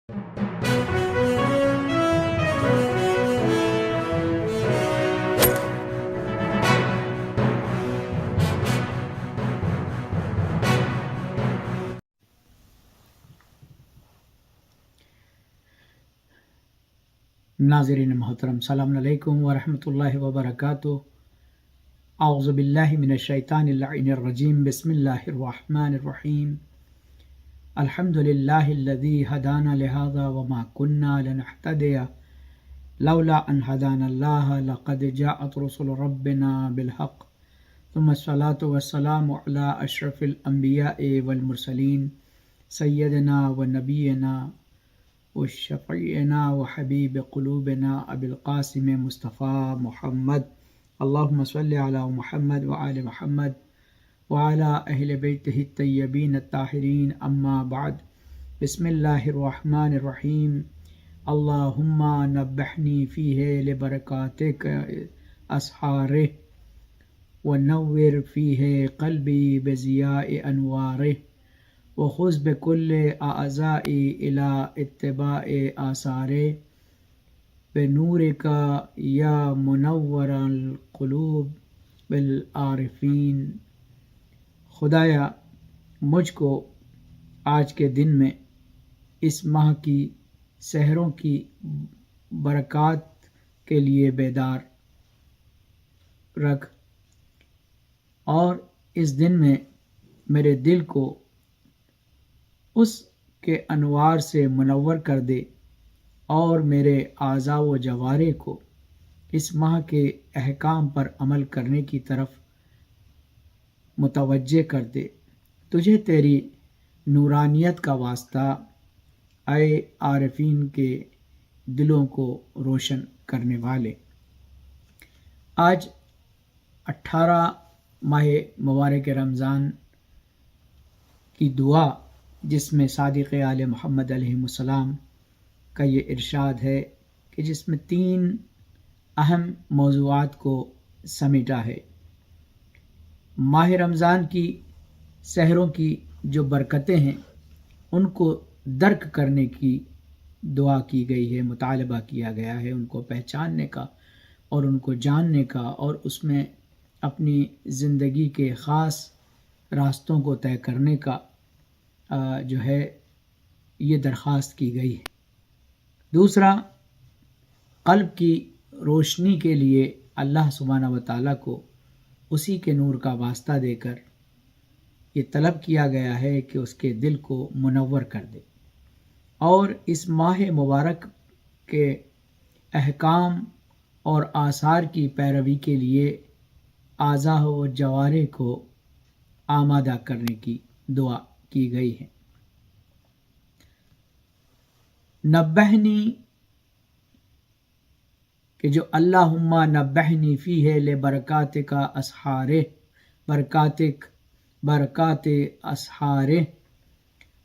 ناظرین محترم، السلام علیکم ورحمۃ اللہ وبرکاتہ۔ اعوذ باللہ من الشیطان اللعین الرجیم، بسم اللہ الرحمن الرحیم۔ الحمد للہ الذی ہدانا لہذا وما کنا لنہتدی لولا ان ہدانا اللہ لقد جاءت رسل ربنا بالحق ثم الصلاة والسلام علی اشرف الانبیاء والمرسلین سیدنا ونبینا وشفیعنا وحبیب قلوبنا ابی القاسم مصطفیٰ محمد، اللہم صلی علی محمد وآل محمد وعلی اہل بیتہ الطیبین الطاہرین، اما بعد، بسم اللہ الرحمن الرحیم۔ اللہم نبحنی فیہ لبرکاتک اسحارہ ونور فیہ قلبی بضیاء انوارہ وخذ بكل اعضائي الى اتباع آثاره بنورك یا منور القلوب بالعارفین۔ خدایا مجھ کو آج کے دن میں اس ماہ کی سحروں کی برکات کے لیے بیدار رکھ، اور اس دن میں میرے دل کو اس کے انوار سے منور کر دے، اور میرے اعضاء و جوارح کو اس ماہ کے احکام پر عمل کرنے کی طرف متوجہ کر دے۔ تجھے تیری نورانیت کا واسطہ اے عارفین کے دلوں کو روشن کرنے والے۔ آج 18 ماہ مبارک رمضان کی دعا، جس میں صادق آل محمد علیہ السلام کا یہ ارشاد ہے کہ جس میں 3 اہم موضوعات کو سمیٹا ہے۔ ماہ رمضان کی سحروں کی جو برکتیں ہیں ان کو درک کرنے کی دعا کی گئی ہے، مطالبہ کیا گیا ہے ان کو پہچاننے کا اور ان کو جاننے کا، اور اس میں اپنی زندگی کے خاص راستوں کو طے کرنے کا جو ہے یہ درخواست کی گئی ہے۔ دوسرا، قلب کی روشنی کے لیے اللہ سبحانہ و تعالیٰ کو اسی کے نور کا واسطہ دے کر یہ طلب کیا گیا ہے کہ اس کے دل کو منور کر دے، اور اس ماہ مبارک کے احکام اور آثار کی پیروی کے لیے اعضاء و جوارح کو آمادہ کرنے کی دعا کی گئی ہے۔ نبہنی، کہ جو اللہم نبہنی فیہ لبرکاتک اسحارہ، برکات اسحارہ۔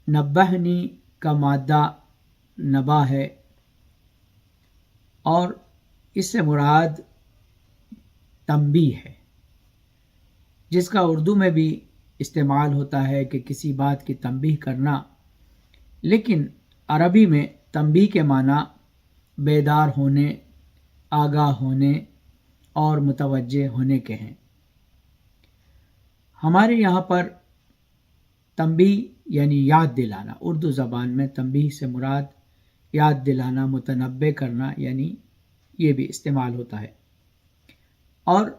نبہنی کا مادہ نبا ہے، اور اس سے مراد تنبیہ ہے، جس کا اردو میں بھی استعمال ہوتا ہے کہ کسی بات کی تنبیہ کرنا، لیکن عربی میں تنبیہ کے معنی بیدار ہونے، آگاہ ہونے اور متوجہ ہونے کے ہیں۔ ہمارے یہاں پر تنبیہ یعنی یاد دلانا، اردو زبان میں تنبیہ سے مراد یاد دلانا، متنبہ کرنا، یعنی یہ بھی استعمال ہوتا ہے۔ اور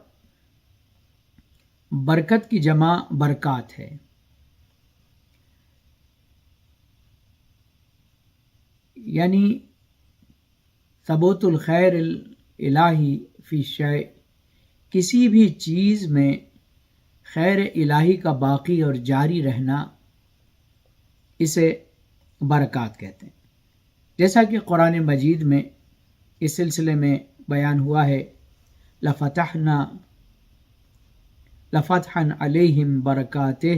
برکت کی جمع برکات ہے، یعنی ثبوت الخیر الہی فی شیء، کسی بھی چیز میں خیر الہی کا باقی اور جاری رہنا، اسے برکات کہتے ہیں۔ جیسا کہ قرآن مجید میں اس سلسلے میں بیان ہوا ہے، لفتحا علیہم برکاتہ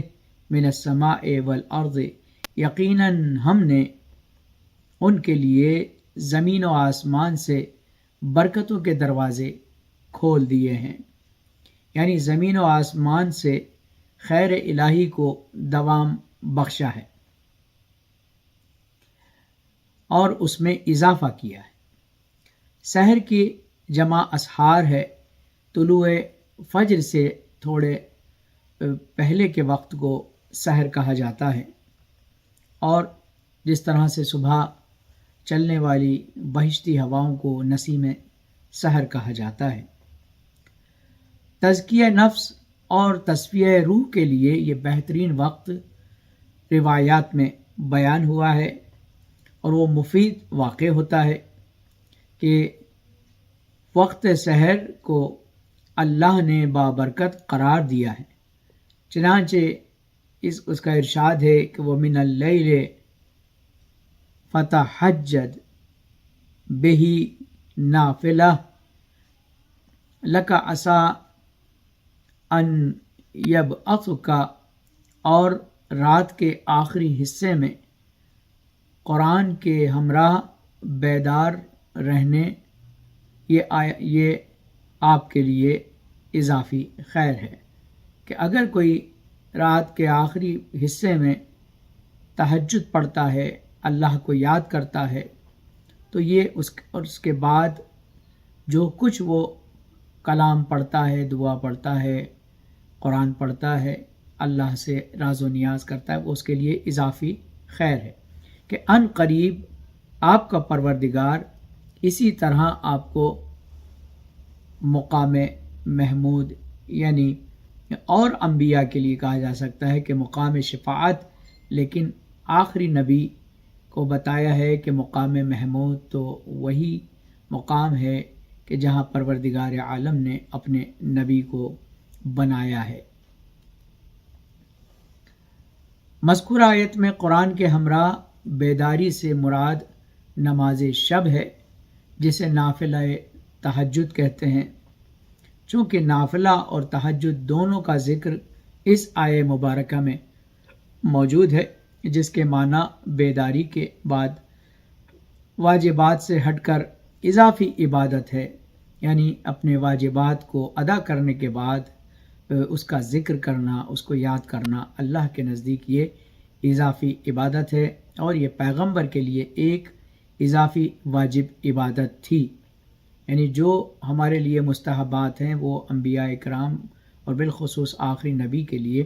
من السماء والارض، یقیناً ہم نے ان کے لیے زمین و آسمان سے برکتوں کے دروازے کھول دیے ہیں، یعنی زمین و آسمان سے خیر الہی کو دوام بخشا ہے۔ اور اس میں اضافہ کیا ہے۔ سحر کی جمع اسحار ہے، طلوع فجر سے تھوڑے پہلے کے وقت کو سحر کہا جاتا ہے، اور جس طرح سے صبح چلنے والی بہشتی ہواؤں کو نسیم سحر کہا جاتا ہے۔ تزکیہ نفس اور تصفیہ روح کے لیے یہ بہترین وقت روایات میں بیان ہوا ہے، اور وہ مفید واقع ہوتا ہے کہ وقت سحر کو اللہ نے بابرکت قرار دیا ہے، چنانچہ اس کا ارشاد ہے کہ وہ من اللیل فتحجد بہی نافلہ لک عسا ان یبعثک، اور رات کے آخری حصے میں قرآن کے ہمراہ بیدار رہنے، یہ آپ کے لیے اضافی خیر ہے کہ اگر کوئی رات کے آخری حصے میں تہجد پڑھتا ہے، اللہ کو یاد کرتا ہے، تو یہ اس کے بعد جو کچھ وہ کلام پڑھتا ہے، دعا پڑھتا ہے، قرآن پڑھتا ہے، اللہ سے راز و نیاز کرتا ہے، وہ اس کے لیے اضافی خیر ہے کہ ان قریب آپ کا پروردگار اسی طرح آپ کو مقام محمود، یعنی اور انبیاء کے لیے کہا جا سکتا ہے کہ مقام شفاعت، لیکن آخری نبی کو بتایا ہے کہ مقام محمود تو وہی مقام ہے کہ جہاں پروردگار عالم نے اپنے نبی کو بنایا ہے۔ مذکور آیت میں قرآن کے ہمراہ بیداری سے مراد نماز شب ہے، جسے نافلہ تہجد کہتے ہیں، چونکہ نافلہ اور تہجد دونوں کا ذکر اس آیہ مبارکہ میں موجود ہے، جس کے معنی بیداری کے بعد واجبات سے ہٹ کر اضافی عبادت ہے، یعنی اپنے واجبات کو ادا کرنے کے بعد اس کا ذکر کرنا، اس کو یاد کرنا، اللہ کے نزدیک یہ اضافی عبادت ہے، اور یہ پیغمبر کے لیے ایک اضافی واجب عبادت تھی، یعنی جو ہمارے لیے مستحبات ہیں وہ انبیاء اکرام اور بالخصوص آخری نبی کے لیے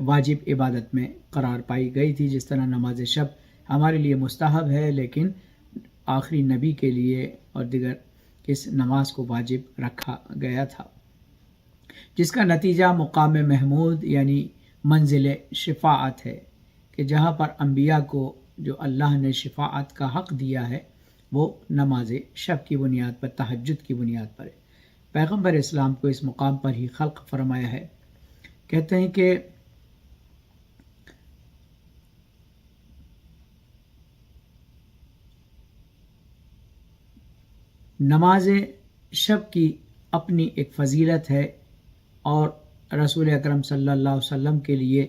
واجب عبادت میں قرار پائی گئی تھی، جس طرح نماز شب ہمارے لیے مستحب ہے، لیکن آخری نبی کے لیے اور دیگر اس نماز کو واجب رکھا گیا تھا، جس کا نتیجہ مقام محمود یعنی منزل شفاعت ہے، کہ جہاں پر انبیاء کو جو اللہ نے شفاعت کا حق دیا ہے وہ نماز شب کی بنیاد پر، تہجد کی بنیاد پر ہے۔ پیغمبر اسلام کو اس مقام پر ہی خلق فرمایا ہے۔ کہتے ہیں کہ نماز شب کی اپنی ایک فضیلت ہے، اور رسول اکرم صلی اللہ علیہ وسلم کے لیے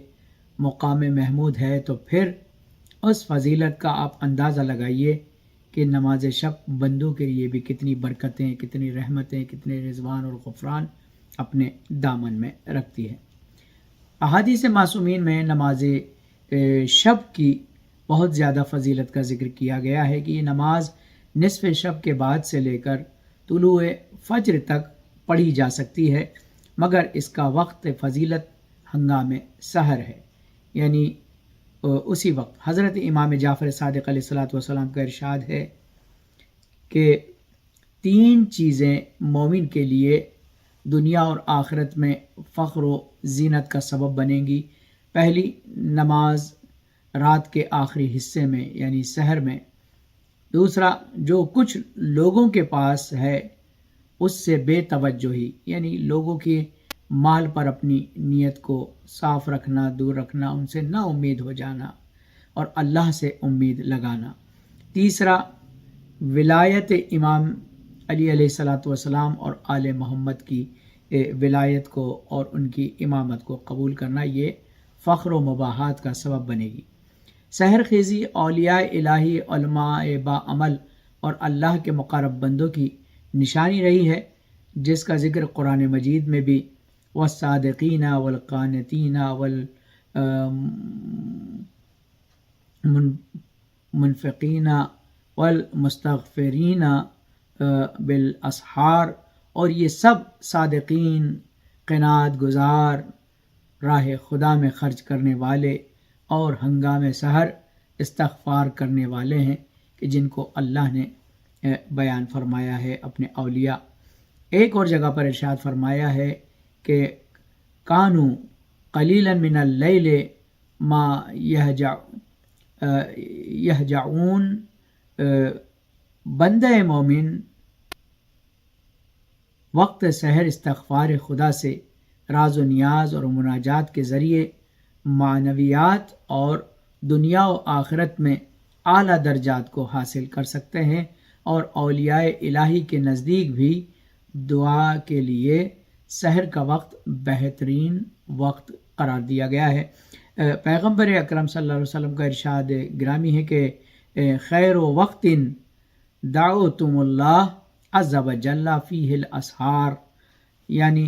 مقام محمود ہے، تو پھر اس فضیلت کا آپ اندازہ لگائیے کہ نماز شب بندوں کے لیے بھی کتنی برکتیں، کتنی رحمتیں، کتنے رضوان اور غفران اپنے دامن میں رکھتی ہے۔ احادیث معصومین میں نماز شب کی بہت زیادہ فضیلت کا ذکر کیا گیا ہے کہ یہ نماز نصف شب کے بعد سے لے کر طلوع فجر تک پڑھی جا سکتی ہے، مگر اس کا وقت فضیلت ہنگام سحر ہے، یعنی اسی وقت۔ حضرت امام جعفر صادق علیہ السلام کا ارشاد ہے کہ 3 چیزیں مومن کے لیے دنیا اور آخرت میں فخر و زینت کا سبب بنیں گی۔ پہلی، نماز رات کے آخری حصے میں یعنی سحر میں۔ دوسرا، جو کچھ لوگوں کے پاس ہے اس سے بے توجہی، یعنی لوگوں کی مال پر اپنی نیت کو صاف رکھنا، دور رکھنا، ان سے نا امید ہو جانا اور اللہ سے امید لگانا۔ تیسرا، ولایت امام علی علیہ السلام اور آل محمد کی ولایت کو اور ان کی امامت کو قبول کرنا، یہ فخر و مباحات کا سبب بنے گی۔ سحر خیزی اولیاء الہی، علماء با عمل اور اللہ کے مقرب بندوں کی نشانی رہی ہے، جس کا ذکر قرآن مجید میں بھی والصادقین والقانتین والمنفقین والمستغفرین بالاسحار، اور یہ سب صادقین، قناعت گزار، راہ خدا میں خرچ کرنے والے اور ہنگام سحر استغفار کرنے والے ہیں، کہ جن کو اللہ نے بیان فرمایا ہے اپنے اولیاء۔ ایک اور جگہ پر ارشاد فرمایا ہے کہ کانو قلیلا من اللیل ما یہجعون، بندہ مومن وقت سحر استغفار خدا سے راز و نیاز اور مناجات کے ذریعے معنویات اور دنیا و آخرت میں اعلیٰ درجات کو حاصل کر سکتے ہیں، اور اولیاء الہی کے نزدیک بھی دعا کے لیے سحر کا وقت بہترین وقت قرار دیا گیا ہے۔ پیغمبر اکرم صلی اللہ علیہ وسلم کا ارشاد گرامی ہے کہ خیر و وقت دعوتم اللہ عز وجل فیہ الاسحار، یعنی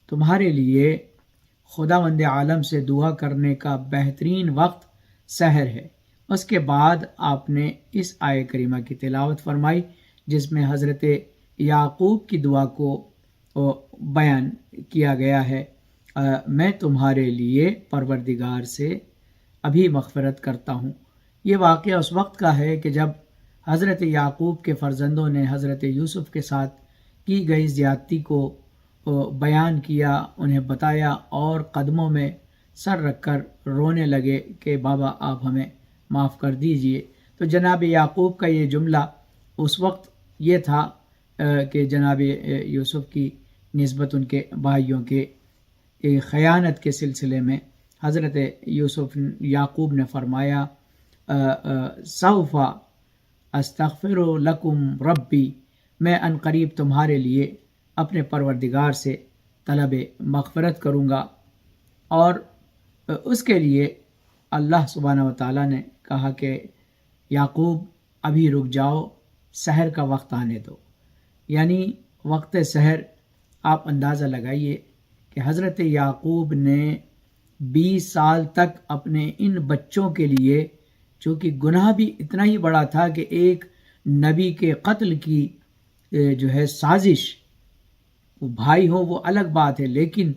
تمہارے لیے خداوند عالم سے دعا کرنے کا بہترین وقت سحر ہے۔ اس کے بعد آپ نے اس آیہ کریمہ کی تلاوت فرمائی جس میں حضرت یعقوب کی دعا کو بیان کیا گیا ہے، میں تمہارے لیے پروردگار سے ابھی مغفرت کرتا ہوں۔ یہ واقعہ اس وقت کا ہے کہ جب حضرت یعقوب کے فرزندوں نے حضرت یوسف کے ساتھ کی گئی زیادتی کو بیان کیا، انہیں بتایا، اور قدموں میں سر رکھ کر رونے لگے کہ بابا آپ ہمیں معاف کر دیجئے۔ تو جناب یعقوب کا یہ جملہ اس وقت یہ تھا کہ جناب یوسف کی نسبت ان کے بھائیوں کے خیانت کے سلسلے میں حضرت یوسف یعقوب نے فرمایا سوف استغفر لکم ربی، میں ان قریب تمہارے لیے اپنے پروردگار سے طلب مغفرت کروں گا۔ اور اس کے لیے اللہ سبحانہ و تعالیٰ نے کہا کہ یعقوب ابھی رک جاؤ، سحر کا وقت آنے دو۔ یعنی وقت سحر آپ اندازہ لگائیے کہ حضرت یعقوب نے 20 سال تک اپنے ان بچوں کے لیے، چونکہ گناہ بھی اتنا ہی بڑا تھا کہ ایک نبی کے قتل کی جو ہے سازش، وہ بھائی ہو وہ الگ بات ہے، لیکن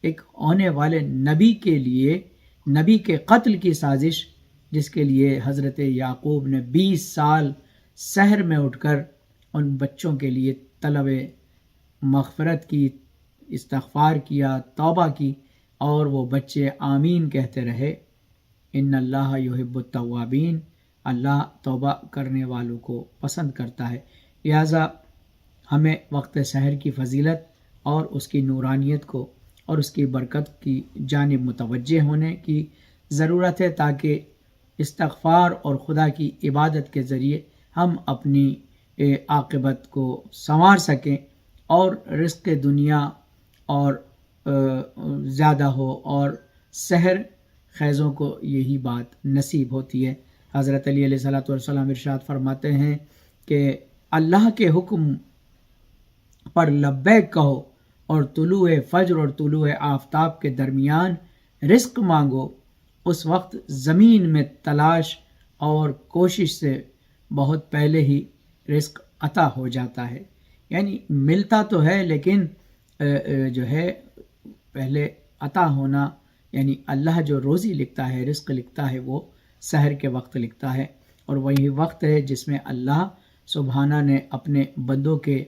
ایک آنے والے نبی کے لیے نبی کے قتل کی سازش، جس کے لیے حضرت یعقوب نے 20 سال سحر میں اٹھ کر ان بچوں کے لیے طلب مغفرت کی، استغفار کیا، توبہ کی، اور وہ بچے آمین کہتے رہے۔ ان اللہ یحب التوابین، اللہ توبہ کرنے والوں کو پسند کرتا ہے۔ لہذا ہمیں وقت سحر کی فضیلت اور اس کی نورانیت کو اور اس کی برکت کی جانب متوجہ ہونے کی ضرورت ہے، تاکہ استغفار اور خدا کی عبادت کے ذریعے ہم اپنی عاقبت کو سنوار سکیں اور رزق دنیا اور زیادہ ہو، اور سحر خیزوں کو یہی بات نصیب ہوتی ہے۔ حضرت علی علیہ الصلوۃ والسلام ارشاد فرماتے ہیں کہ اللہ کے حکم پر لبیک کہو اور طلوع فجر اور طلوع آفتاب کے درمیان رزق مانگو، اس وقت زمین میں تلاش اور کوشش سے بہت پہلے ہی رزق عطا ہو جاتا ہے۔ یعنی ملتا تو ہے لیکن جو ہے پہلے عطا ہونا، یعنی اللہ جو روزی لکھتا ہے، رزق لکھتا ہے، وہ سحر کے وقت لکھتا ہے، اور وہی وقت ہے جس میں اللہ سبحانہ نے اپنے بندوں کے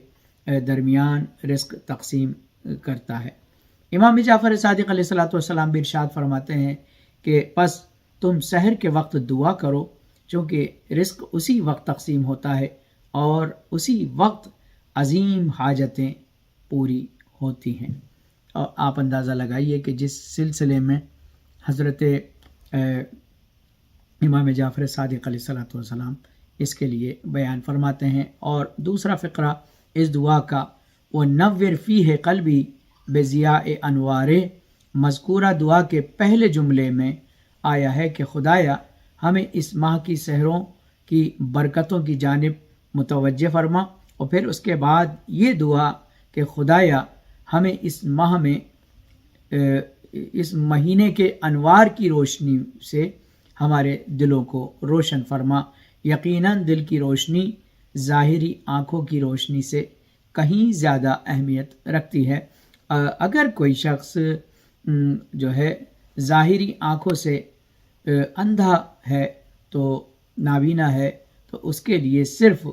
درمیان رزق تقسیم کرتا ہے۔ امام جعفر صادق علیہ الصلوۃ والسلام بھی ارشاد فرماتے ہیں کہ پس تم سحر کے وقت دعا کرو، چونکہ رزق اسی وقت تقسیم ہوتا ہے اور اسی وقت عظیم حاجتیں پوری ہوتی ہیں۔ اور آپ اندازہ لگائیے کہ جس سلسلے میں حضرت امام جعفر صادق علیہ الصلوۃ والسلام اس کے لیے بیان فرماتے ہیں۔ اور دوسرا فقرہ اس دعا کا وَنَوِّرْ فِيهِ قَلْبِي بِضِيَاءِ أَنْوَارِهِ، مذکورہ دعا کے پہلے جملے میں آیا ہے کہ خدایا ہمیں اس ماہ کی سحروں کی برکتوں کی جانب متوجہ فرما، اور پھر اس کے بعد یہ دعا کہ خدایا ہمیں اس ماہ میں اس مہینے کے انوار کی روشنی سے ہمارے دلوں کو روشن فرما۔ یقیناً دل کی روشنی ظاہری آنکھوں کی روشنی سے کہیں زیادہ اہمیت رکھتی ہے۔ اگر کوئی شخص جو ہے ظاہری آنکھوں سے اندھا ہے تو نابینا ہے، تو اس کے لیے صرف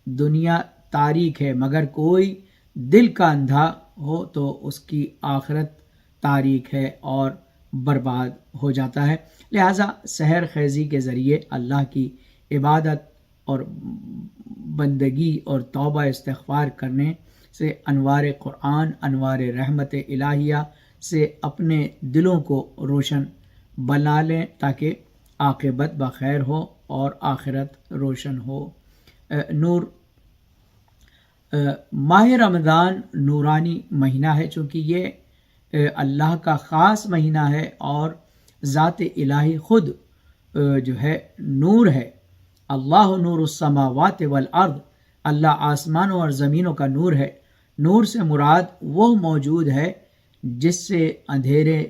دنیا تاریک ہے، مگر کوئی دل کا اندھا ہو تو اس کی آخرت تاریک ہے اور برباد ہو جاتا ہے۔ لہٰذا سحر خیزی کے ذریعے اللہ کی عبادت اور بندگی اور توبہ استغفار کرنے سے انوار قرآن، انوار رحمت الہیہ سے اپنے دلوں کو روشن بنا لیں تاکہ عاقبت بخیر ہو اور آخرت روشن ہو۔ نور ماہ رمضان نورانی مہینہ ہے، چونکہ یہ اللہ کا خاص مہینہ ہے اور ذات الہی خود جو ہے نور ہے۔ اللہ نور السماوات والارض، اللہ آسمانوں اور زمینوں کا نور ہے۔ نور سے مراد وہ موجود ہے جس سے اندھیرے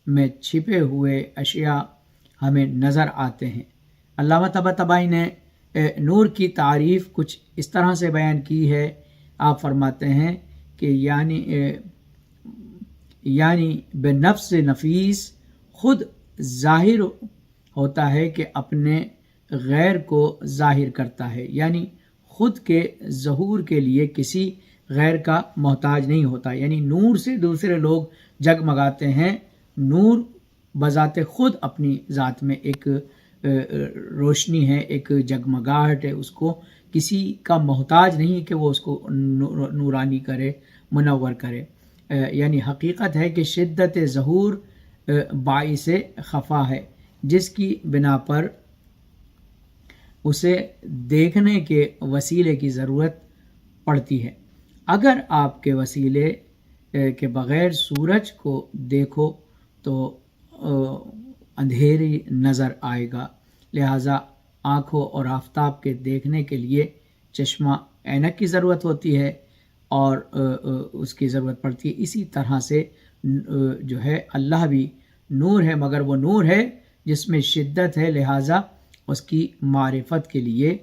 میں چھپے ہوئے اشیاء ہمیں نظر آتے ہیں۔ علامہ طباطبائی نے نور کی تعریف کچھ اس طرح سے بیان کی ہے۔ آپ فرماتے ہیں کہ یعنی بے نفس نفیس خود ظاہر ہوتا ہے کہ اپنے غیر کو ظاہر کرتا ہے، یعنی خود کے ظہور کے لیے کسی غیر کا محتاج نہیں ہوتا۔ یعنی نور سے دوسرے لوگ جگمگاتے ہیں۔ نور بذات خود اپنی ذات میں ایک روشنی ہے، ایک جگمگاہٹ ہے، اس کو کسی کا محتاج نہیں کہ وہ اس کو نورانی کرے، منور کرے۔ یعنی حقیقت ہے کہ شدت ظہور باعث خفا ہے، جس کی بنا پر اسے دیکھنے کے وسیلے کی ضرورت پڑتی ہے۔ اگر آپ کے وسیلے کے بغیر سورج کو دیکھو تو اندھیری نظر آئے گا، لہٰذا آنکھوں اور آفتاب کے دیکھنے کے لیے چشمہ عینک کی ضرورت ہوتی ہے اور اس کی ضرورت پڑتی ہے۔ اسی طرح سے جو ہے اللہ بھی نور ہے، مگر وہ نور ہے جس میں شدت ہے، لہٰذا اس کی معرفت کے لیے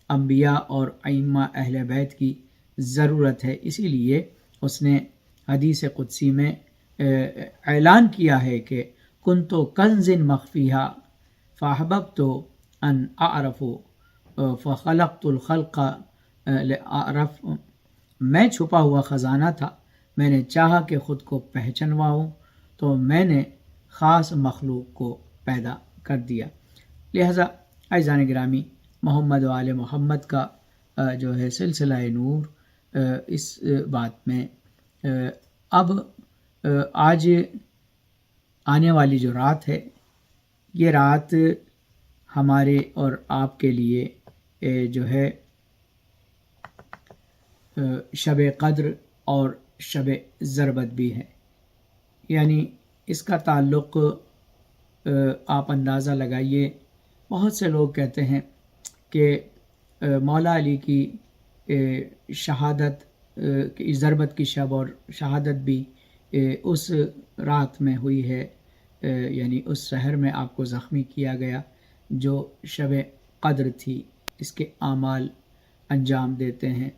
انبیاء اور ائمہ اہل بیت کی ضرورت ہے۔ اسی لیے اس نے حدیث قدسی میں اعلان کیا ہے کہ کنت کنز مخفیہ فاحببت ان اعرف فخلقت الخلق لأعرف، میں چھپا ہوا خزانہ تھا، میں نے چاہا کہ خود کو پہچنواؤں تو میں نے خاص مخلوق کو پیدا کر دیا۔ لہذا عزیزان گرامی، محمد و آل محمد کا جو ہے سلسلہ نور اس بات میں اب آج آنے والی جو رات ہے، یہ رات ہمارے اور آپ کے لیے جو ہے شب قدر اور شب ضربت بھی ہے۔ یعنی اس کا تعلق آپ اندازہ لگائیے، بہت سے لوگ کہتے ہیں کہ مولا علی کی شہادت کی ضربت کی شب اور شہادت بھی اس رات میں ہوئی ہے، یعنی اس سحر میں آپ کو زخمی کیا گیا جو شب قدر تھی۔ اس کے اعمال انجام دیتے ہیں۔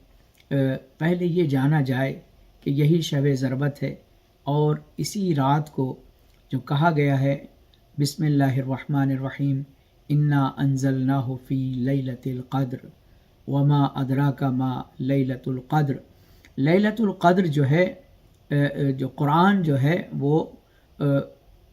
پہلے یہ جانا جائے کہ یہی شب ضربت ہے اور اسی رات کو جو کہا گیا ہے بسم اللہ الرحمن الرحیم انا انزلناہ فی لیلۃ القدر وما ادراک ما لیلۃ القدر۔ لیلۃ القدر جو ہے، جو قرآن جو ہے وہ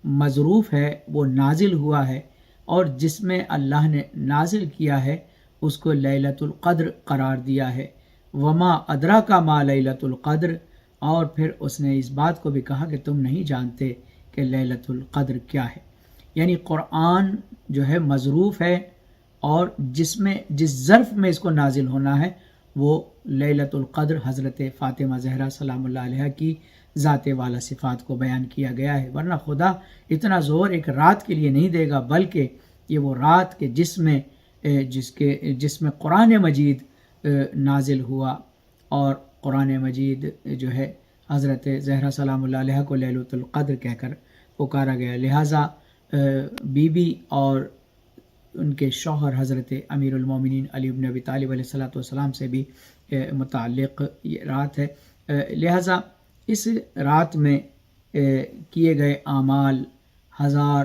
مظروف ہے، وہ نازل ہوا ہے، اور جس میں اللہ نے نازل کیا ہے اس کو لیلۃ القدر قرار دیا ہے۔ وما ادراک ما لیلۃ القدر، اور پھر اس نے اس بات کو بھی کہا کہ تم نہیں جانتے کہ لیلۃ القدر کیا ہے۔ یعنی قرآن جو ہے مظروف ہے اور جس ظرف میں اس کو نازل ہونا ہے وہ لیلۃ القدر حضرت فاطمہ زہرا سلام اللہ علیہ کی ذات والا صفات کو بیان کیا گیا ہے، ورنہ خدا اتنا زور ایک رات کے لیے نہیں دے گا، بلکہ یہ وہ رات کے جس میں قرآن مجید نازل ہوا، اور قرآن مجید جو ہے حضرت زہرا سلام اللہ علیہ کو لیلۃ القدر کہہ کر پکارا گیا۔ لہٰذا بی بی اور ان کے شوہر حضرت امیر المومنین علی بن ابی طالب علیہ الصلوۃ والسلام سے بھی متعلق یہ رات ہے۔ لہٰذا اس رات میں کیے گئے اعمال 1000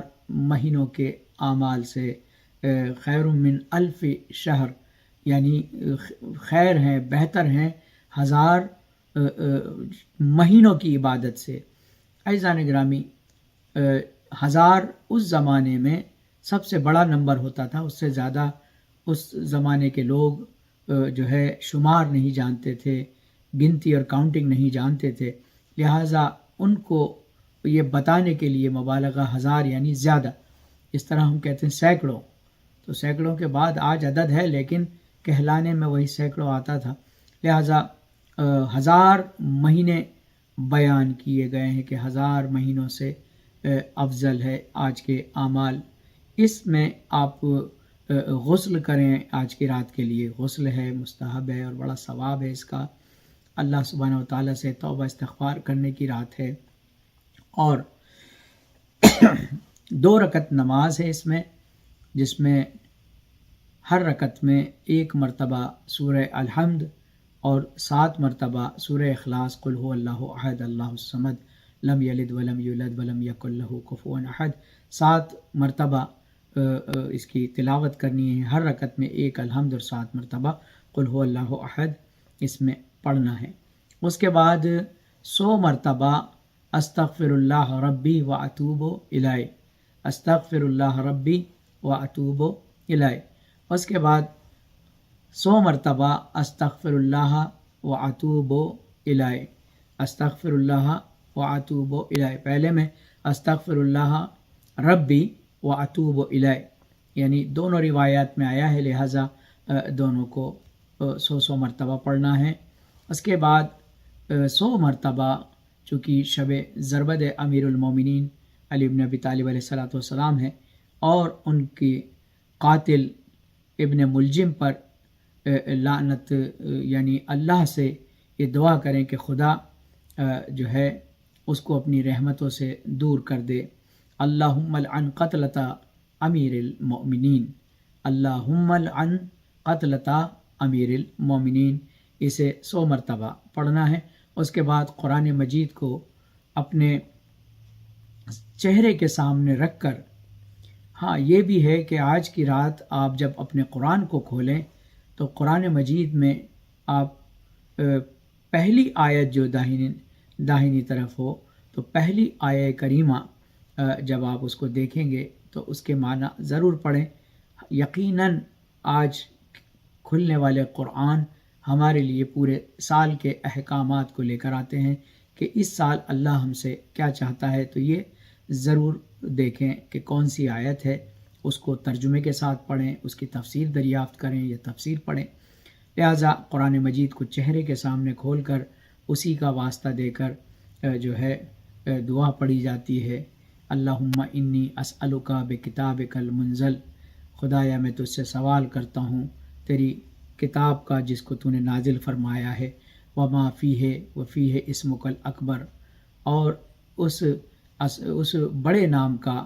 مہینوں کے اعمال سے خیر من الف شہر، یعنی خیر ہیں، بہتر ہیں 1000 مہینوں کی عبادت سے۔ عزیزان گرامی، 1000 اس زمانے میں سب سے بڑا نمبر ہوتا تھا، اس سے زیادہ اس زمانے کے لوگ جو ہے شمار نہیں جانتے تھے، گنتی اور کاؤنٹنگ نہیں جانتے تھے، لہٰذا ان کو یہ بتانے کے لیے مبالغہ 1000 یعنی زیادہ، اس طرح ہم کہتے ہیں سینکڑوں، تو سینکڑوں کے بعد آج عدد ہے لیکن کہلانے میں وہی سینکڑوں آتا تھا، لہٰذا 1000 مہینے بیان کیے گئے ہیں کہ 1000 مہینوں سے افضل ہے آج کے اعمال۔ اس میں آپ غسل کریں، آج کی رات کے لیے غسل ہے، مستحب ہے اور بڑا ثواب ہے اس کا، اللہ سبحانہ وتعالیٰ سے توبہ استغفار کرنے کی رات ہے، اور 2 رکعت نماز ہے اس میں، جس میں ہر رکعت میں 1 مرتبہ سورہ الحمد اور 7 مرتبہ سورہ اخلاص، قل هو اللہ احد اللہ الصمد لم یلد ولم یولد ولم یکن لہ کفوا احد، 7 مرتبہ اس کی تلاوت کرنی ہے، ہر رکعت میں 1 الحمد اور 7 مرتبہ قل هو اللہ احد اس میں پڑھنا ہے۔ اس کے بعد 100 مرتبہ استغفر اللہ ربی و اتوب الیہ، استغفر اللہ ربی و اتوب الیہ، اس کے بعد 100 مرتبہ استغفر اللہ و اتوب الیہ، استغفر اللہ و اتوب الیہ، پہلے میں استغفر اللہ ربی و اتوب الیہ، یعنی دونوں روایات میں آیا ہے، لہٰذا دونوں کو 100 مرتبہ پڑھنا ہے۔ اس کے بعد 100 مرتبہ چونکہ شب ضربت امیر المومنین علی بن ابی طالب علیہ الصلوۃ والسلام ہے، اور ان کی قاتل ابن ملجم پر لعنت، یعنی اللہ سے یہ دعا کریں کہ خدا جو ہے اس کو اپنی رحمتوں سے دور کر دے، اللہم لعن قتلۃ امیر المؤمنین، اللہم لعن قتلۃ امیر المؤمنین، اسے 100 مرتبہ پڑھنا ہے۔ اس کے بعد قرآن مجید کو اپنے چہرے کے سامنے رکھ کر، ہاں یہ بھی ہے کہ آج کی رات آپ جب اپنے قرآن کو کھولیں تو قرآن مجید میں آپ پہلی آیت جو داہنی طرف ہو، تو پہلی آیہ کریمہ جب آپ اس کو دیکھیں گے تو اس کے معنی ضرور پڑھیں۔ یقیناً آج کھلنے والے قرآن ہمارے لیے پورے سال کے احکامات کو لے کر آتے ہیں کہ اس سال اللہ ہم سے کیا چاہتا ہے، تو یہ ضرور دیکھیں کہ کون سی آیت ہے، اس کو ترجمے کے ساتھ پڑھیں، اس کی تفسیر دریافت کریں یا تفسیر پڑھیں۔ لہٰذا قرآن مجید کو چہرے کے سامنے کھول کر اسی کا واسطہ دے کر جو ہے دعا پڑھی جاتی ہے، اللہم انی اسألک بکتابک المنزل، خدایا میں تجھ سے سوال کرتا ہوں تیری کتاب کا جس کو تو نے نازل فرمایا ہے، وما فیہ وفیہ اسمک الاکبر، اور اس بڑے نام کا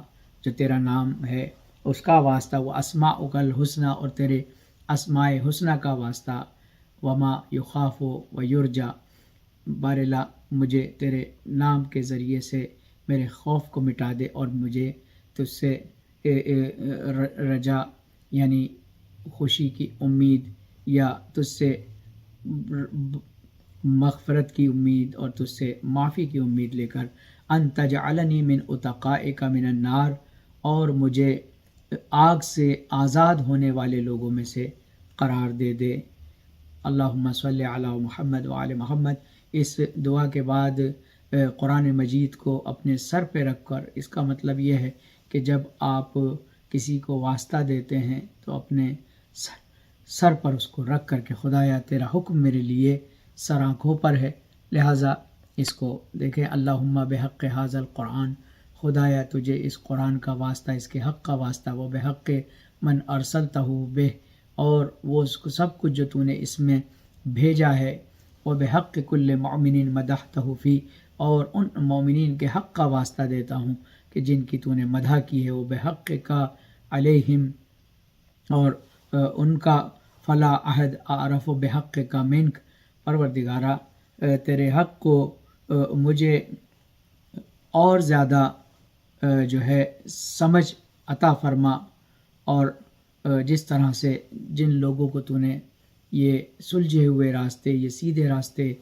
جو تیرا نام ہے اس کا واسطہ، وہ اسماءک الحسنی، اور تیرے اسماء حسنی کا واسطہ، وما یخاف و یرجا، باراللہ مجھے تیرے نام کے ذریعے سے میرے خوف کو مٹا دے اور مجھے تجھ سے رجا یعنی خوشی کی امید یا تجھ سے مغفرت کی امید اور تجھ سے معافی کی امید لے کر، ان تجعلنی من اتقائک من النار، اور مجھے آگ سے آزاد ہونے والے لوگوں میں سے قرار دے دے۔ اللہم صلی علی محمد وعلی محمد۔ اس دعا کے بعد قرآن مجید کو اپنے سر پہ رکھ کر، اس کا مطلب یہ ہے کہ جب آپ کسی کو واسطہ دیتے ہیں تو اپنے سر پر اس کو رکھ کر کہ خدایا تیرا حکم میرے لیے سر آنکھوں پر ہے، لہٰذا اس کو دیکھیں، اللہم بحق ھذا القرآن، خدایا تجھے اس قرآن کا واسطہ، اس کے حق کا واسطہ، وہ بحق من ارسلتہ بہ، اور وہ سب کچھ جو تو نے اس میں بھیجا ہے، وہ بحق کل مؤمن مدحتہ فی، اور ان مومنین کے حق کا واسطہ دیتا ہوں کہ جن کی تو نے مدح کی ہے، وہ بحق کا علیہم اور ان کا فلا عہد اعرف و بحق کا منک، پروردگارہ تیرے حق کو مجھے اور زیادہ جو ہے سمجھ عطا فرما، اور جس طرح سے جن لوگوں کو تو نے یہ سلجھے ہوئے راستے، یہ سیدھے راستے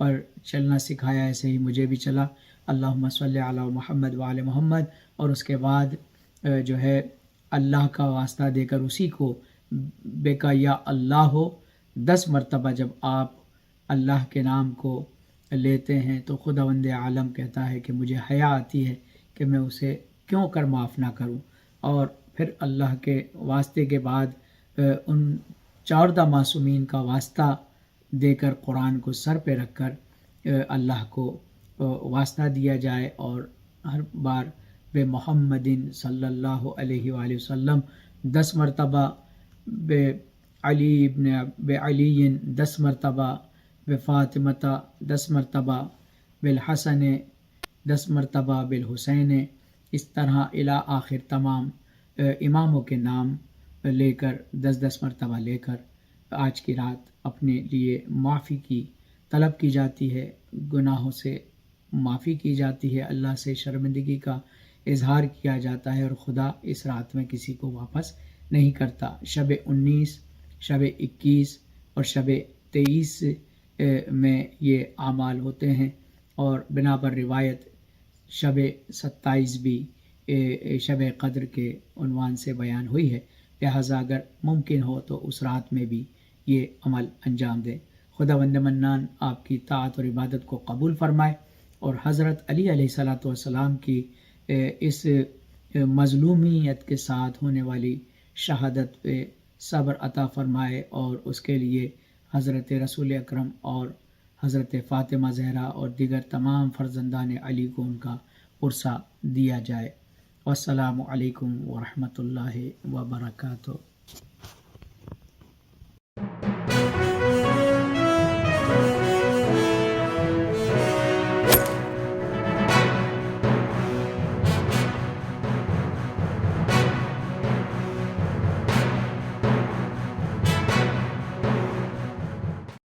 پر چلنا سکھایا، ایسے ہی مجھے بھی چلا۔ اللہم صلی علی محمد وعلی محمد، اور اس کے بعد جو ہے اللہ کا واسطہ دے کر اسی کو بے کا یا اللہ ہو 10 مرتبہ جب آپ اللہ کے نام کو لیتے ہیں تو خداوند عالم کہتا ہے کہ مجھے حیا آتی ہے کہ میں اسے کیوں کر معاف نہ کروں، اور پھر اللہ کے واسطے کے بعد ان 14 معصومین کا واسطہ دے کر قرآن کو سر پہ رکھ کر اللہ کو واسطہ دیا جائے، اور ہر بار بے محمد صلی اللہ علیہ وآلہ وسلم 10 مرتبہ، بے علی 10 مرتبہ، بے فاطمہ 10 مرتبہ، بالحسن 10 مرتبہ، بالحسین، اس طرح الی آخر تمام اماموں کے نام لے کر 10 مرتبہ لے کر آج کی رات اپنے لیے معافی کی طلب کی جاتی ہے، گناہوں سے معافی کی جاتی ہے، اللہ سے شرمندگی کا اظہار کیا جاتا ہے، اور خدا اس رات میں کسی کو واپس نہیں کرتا۔ شب 19، شب 21 اور شب 23 میں یہ اعمال ہوتے ہیں، اور بنا پر روایت شب 27 بھی شب قدر کے عنوان سے بیان ہوئی ہے، لہٰذا اگر ممکن ہو تو اس رات میں بھی یہ عمل انجام دیں۔ خداوند منان آپ کی طاعت اور عبادت کو قبول فرمائے، اور حضرت علی علیہ السلام کی اس مظلومیت کے ساتھ ہونے والی شہادت پہ صبر عطا فرمائے، اور اس کے لیے حضرت رسول اکرم اور حضرت فاطمہ زہرا اور دیگر تمام فرزندان علی کو ان کا عرصہ دیا جائے۔ والسلام علیکم ورحمۃ اللہ وبرکاتہ۔